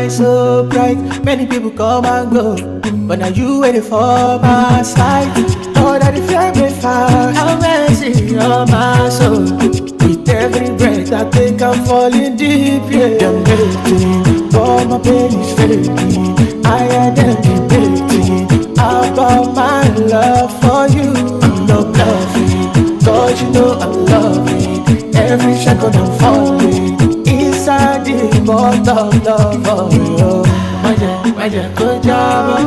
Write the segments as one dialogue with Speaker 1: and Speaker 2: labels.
Speaker 1: So bright, many people come and go, but now you waiting for my side. Oh, that if you me far, I'm messy on my soul. With every breath I take, I'm falling deep, yeah. I'm waiting, but my pain is fading. I am debating about my love for you. I'm not bluffing, cause you know I'm loving. Every second I'm falling inside the bottle of love for you. Magic, good job,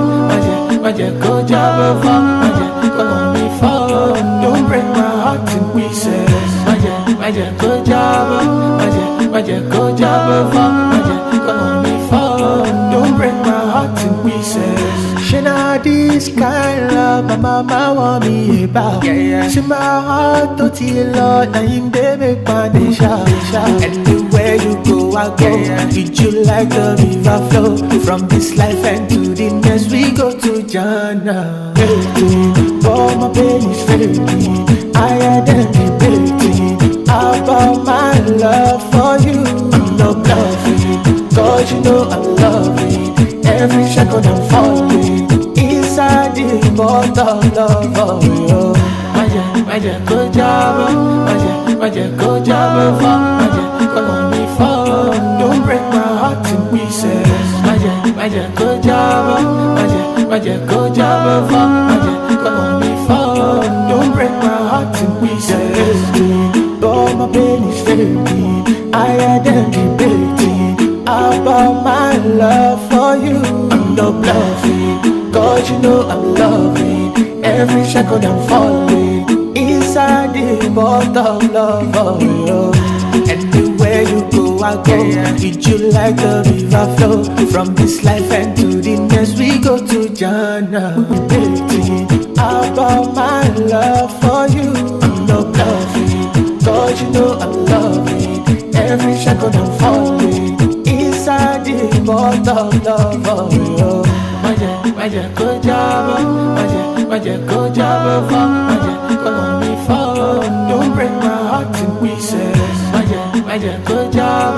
Speaker 1: magic, good job, magic, come on me fall. Don't break my heart to pieces. Magic, good job, magic, good job, magic, come on me fall. Don't break my heart to pieces. She not this kind love my mama want me about. She my heart to till Lord, now him they make my day shout. Anywhere you go, I go. Treat you like a river flow. From this life and to the next, we go to Jannah. But my pain is fading. I am debating about my love for you. I'm not bluffing, cause you know I'm loving. Every second I'm falling inside the bottle of love for you. Magic, good job, magic, good job, magic, come on me fall. Don't break my heart to pieces. Magic, good job, magic, good job, magic, come on me fall. Don't break my heart to pieces. But my pain is fading. I am debating about my love for you. I'm not bluffing, cause you know I'm loving. Every second I'm falling inside the bottle of love for you. Anywhere you go, I go. Treat you like a river flow. From this life and to the next, we go to Jannah. Debating about my love for you. I'm not bluffing, cause you know I'm loving. Every second I'm falling inside the bottle of love for you. Magic, good job, magic, good job, magic, come on me fall. Don't break my heart to pieces. Magic, good job,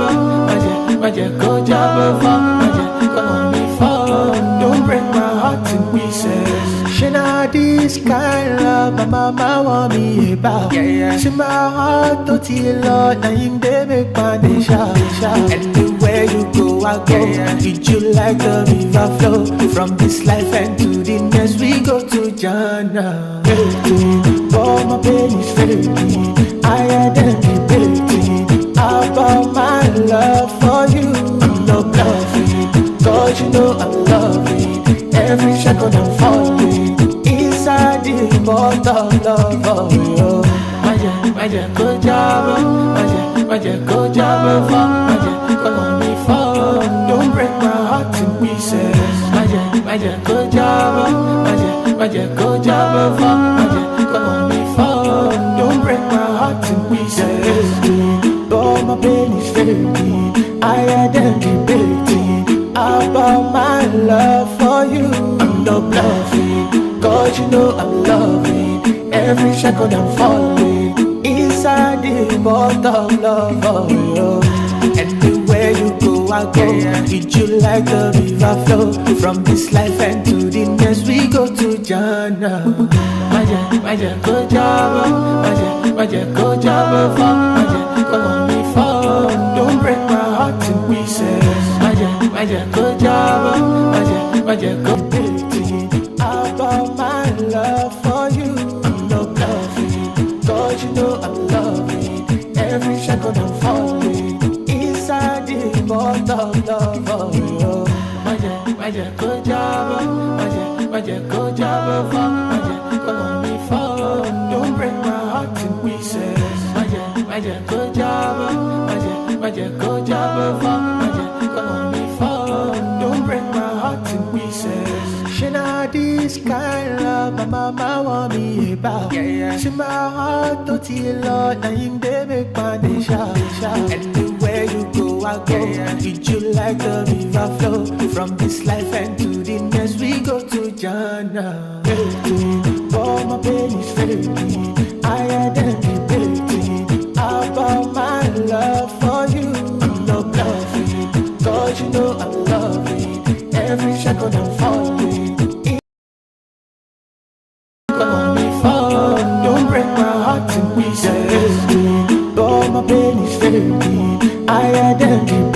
Speaker 1: magic, good job, magic, come on me fall. Don't break my heart to pieces. She not this kind love my mama want me about. She my heart to till Lord, now him they make my day shout. Anywhere you go, I go. Treat you like a river flow. From this life and to the next, we go to Jannah. But my pain is fading. I am debating about my love for you. I'm not bluffing, cause you know I'm loving. Every second I'm falling inside the bottle of love for you. Magic, good job, magic, good job, magic, come on me fall. Don't break my heart to pieces. Magic, good job, magic, good job, magic, come on me fall. Don't break my heart to pieces. But my pain is fading. I am debating about my love for you. I'm not bluffing, cause you know I'm loving. Every second I'm falling inside the bottle of love for you. Anywhere you go, I go. Treat you like a river flow. From this life and to the next, we go to Jannah. Magic, good job, magic, good job, magic, come on me fall. Don't break my heart to pieces. Magic, good job, magic, good debating about my love for you. I'm not bluffing, cause you know I'm loving. Every second I'm falling inside the bottle of love for you. Magic, good job, magic, good job, magic, come on me fall. Don't break my heart to pieces. Magic, good job, magic, good job, magic, come on me fall. Don't break my heart to pieces. She not this kind love my mama want me about. She my heart to till Lord, now him they make my day shout. Anywhere Anywhere you go, I go. With you like the river flow. From this life and to the next, we go to Jannah. Oh, my pain is fading. I am debating about my love for you. I'm not bluffing, cause you know I'm loving. Every second I'm falling. Don't break my heart in pieces. Oh, my pain is fading. I identify.